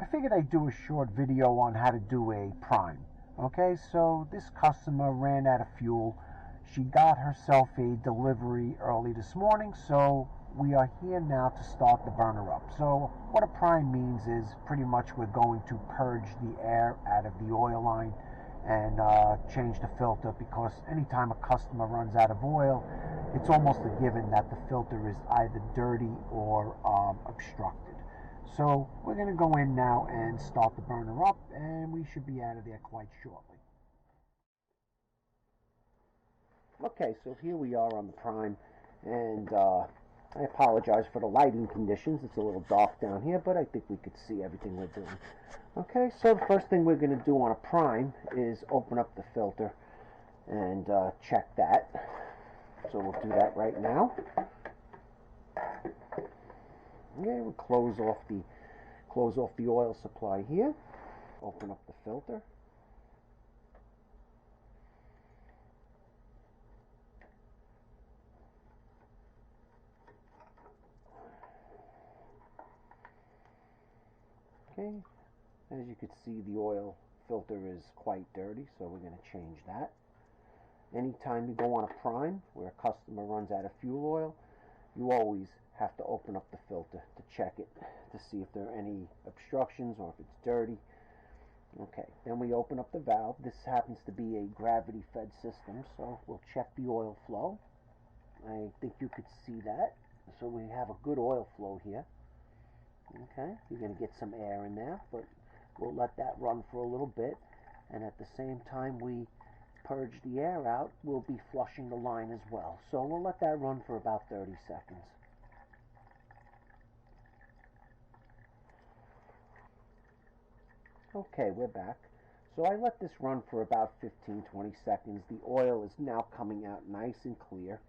I figured I'd do a short video on how to do a prime. Okay, so this customer ran out of fuel. She got herself a delivery early this morning, so we are here now to start the burner up. So what a prime means is pretty much we're going to purge the air out of the oil line and change the filter, because anytime a customer runs out of oil, it's almost a given that the filter is either dirty or obstructed. So we're going to go in now and start the burner up, and we should be out of there quite shortly. Okay, so here we are on the prime, and I apologize for the lighting conditions. It's a little dark down here, but I think we could see everything we're doing. Okay, so the first thing we're going to do on a prime is open up the filter and check that. So we'll do that right now. Okay, we'll close off the oil supply here. Open up the filter. Okay, as you can see, the oil filter is quite dirty, so we're going to change that. Anytime you go on a prime where a customer runs out of fuel oil, you always have to open up the filter to check it, to see if there are any obstructions or if it's dirty. Okay, then we open up the valve. This happens to be a gravity fed system, so we'll check the oil flow. I think you could see that. So we have a good oil flow here. Okay, you're going to get some air in there, but we'll let that run for a little bit, and at the same time we purge the air out, we'll be flushing the line as well. So we'll let that run for about 30 seconds. Okay, we're back. So I let this run for about 15-20 seconds. The oil is now coming out nice and clear.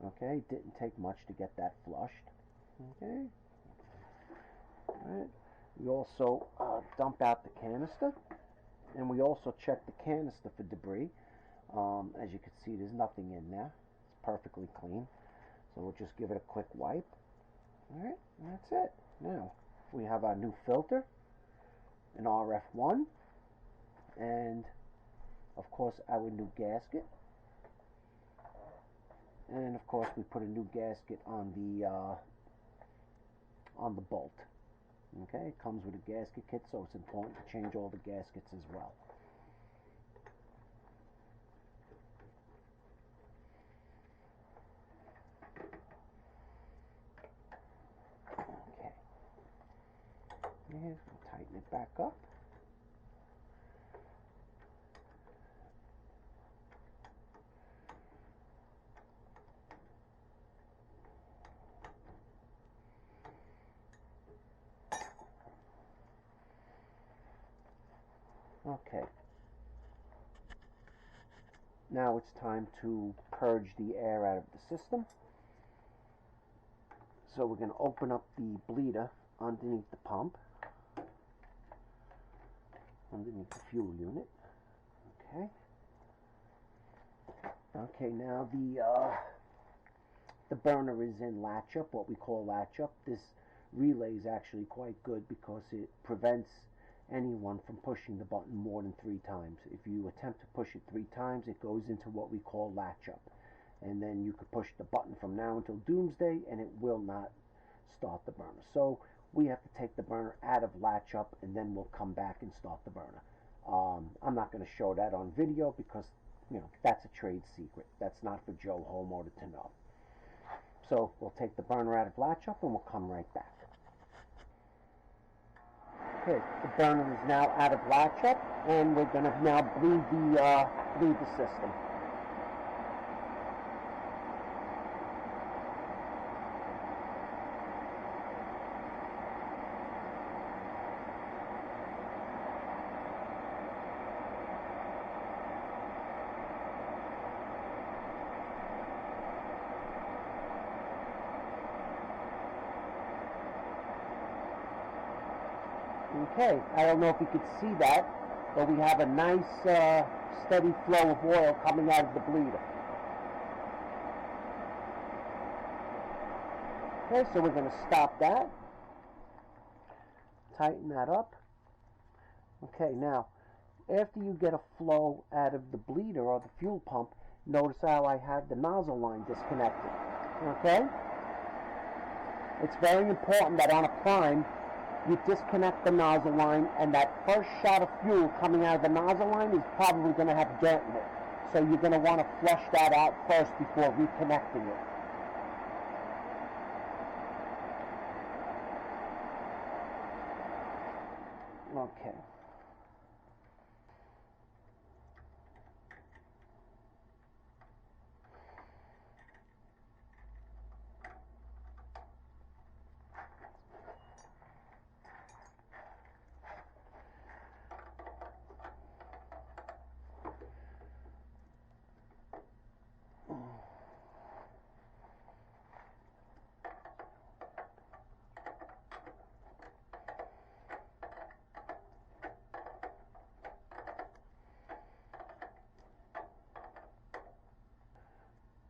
Okay, it didn't take much to get that flushed. Okay. Alright. We also dump out the canister, and we also check the canister for debris. As you can see, there's nothing in there. It's perfectly clean. So we'll just give it a quick wipe. Alright, and that's it. Now, we have our new filter, an RF1, and of course our new gasket. And of course we put a new gasket on the bolt. Okay, it comes with a gasket kit, so it's important to change all the gaskets as well. Okay, and we'll tighten it back up. Okay, now it's time to purge the air out of the system. So we're going to open up the bleeder underneath the pump, underneath the fuel unit. Okay. Okay, now the burner is in latch up, what we call latch up. This relay is actually quite good because it prevents anyone from pushing the button more than 3 times. If you attempt to push it 3 times, it goes into what we call latch up, and then you could push the button from now until doomsday and it will not start the burner. So we have to take the burner out of latch up, and then we'll come back and start the burner. I'm not going to show that on video because, you know, that's a trade secret. That's not for Joe homeowner to know. So we'll take the burner out of latch up and we'll come right back. Okay, the burner is now out of latch up, and we're going to now bleed the system. Okay, I don't know if you could see that, but we have a nice steady flow of oil coming out of the bleeder. Okay, so we're going to stop that. tighten that up. Okay, now, after you get a flow out of the bleeder or the fuel pump, notice how I have the nozzle line disconnected. Okay? It's very important that on a prime, you disconnect the nozzle line, and that first shot of fuel coming out of the nozzle line is probably going to have dirt in it. So you're going to want to flush that out first before reconnecting it. Okay.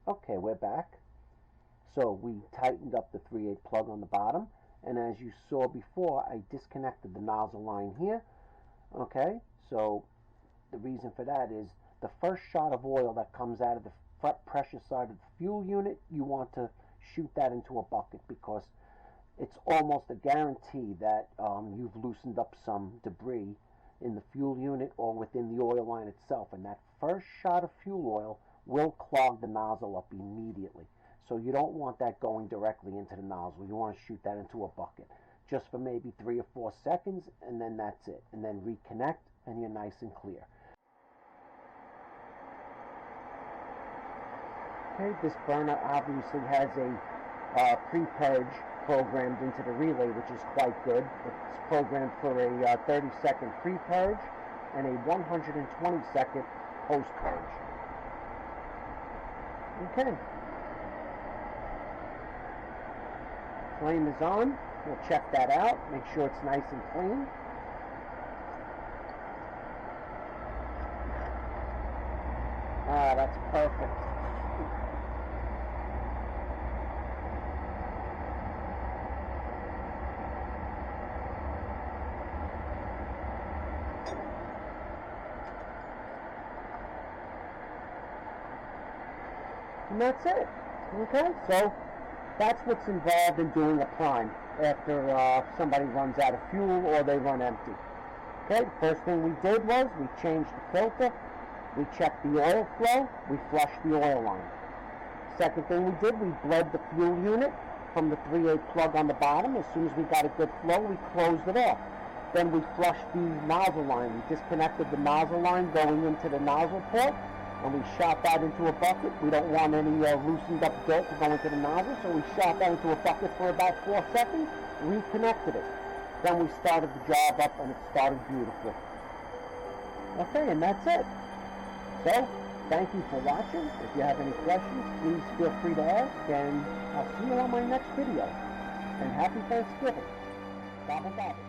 Okay, we're back. So we tightened up the 3/8 plug on the bottom, and as you saw before, I disconnected the nozzle line here. Okay, so the reason for that is the first shot of oil that comes out of the front pressure side of the fuel unit, you want to shoot that into a bucket, because it's almost a guarantee that you've loosened up some debris in the fuel unit or within the oil line itself, and that first shot of fuel oil will clog the nozzle up immediately. So you don't want that going directly into the nozzle. You want to shoot that into a bucket just for maybe 3 or 4 seconds, and then that's it. And then reconnect, and you're nice and clear. Okay, this burner obviously has a pre-purge programmed into the relay, which is quite good. It's programmed for a 30-second pre-purge and a 120-second post-purge. Okay. Flame is on. We'll check that out. Make sure it's nice and clean. Ah, that's perfect. And that's it. Okay, so that's what's involved in doing a prime after somebody runs out of fuel or they run empty. Okay, the first thing we did was we changed the filter, we checked the oil flow, we flushed the oil line. Second thing we did, we bled the fuel unit from the 3/8 plug on the bottom. As soon as we got a good flow, we closed it off. Then we flushed the nozzle line. We disconnected the nozzle line going into the nozzle port, and we shot that into a bucket. We don't want any loosened up dirt to go into the nozzle, so we shot that into a bucket for about 4 seconds, reconnected it. Then we started the job up, and it started beautifully. Okay, and that's it. So, thank you for watching. If you have any questions, please feel free to ask, and I'll see you on my next video. And happy Thanksgiving. Gobble gobble.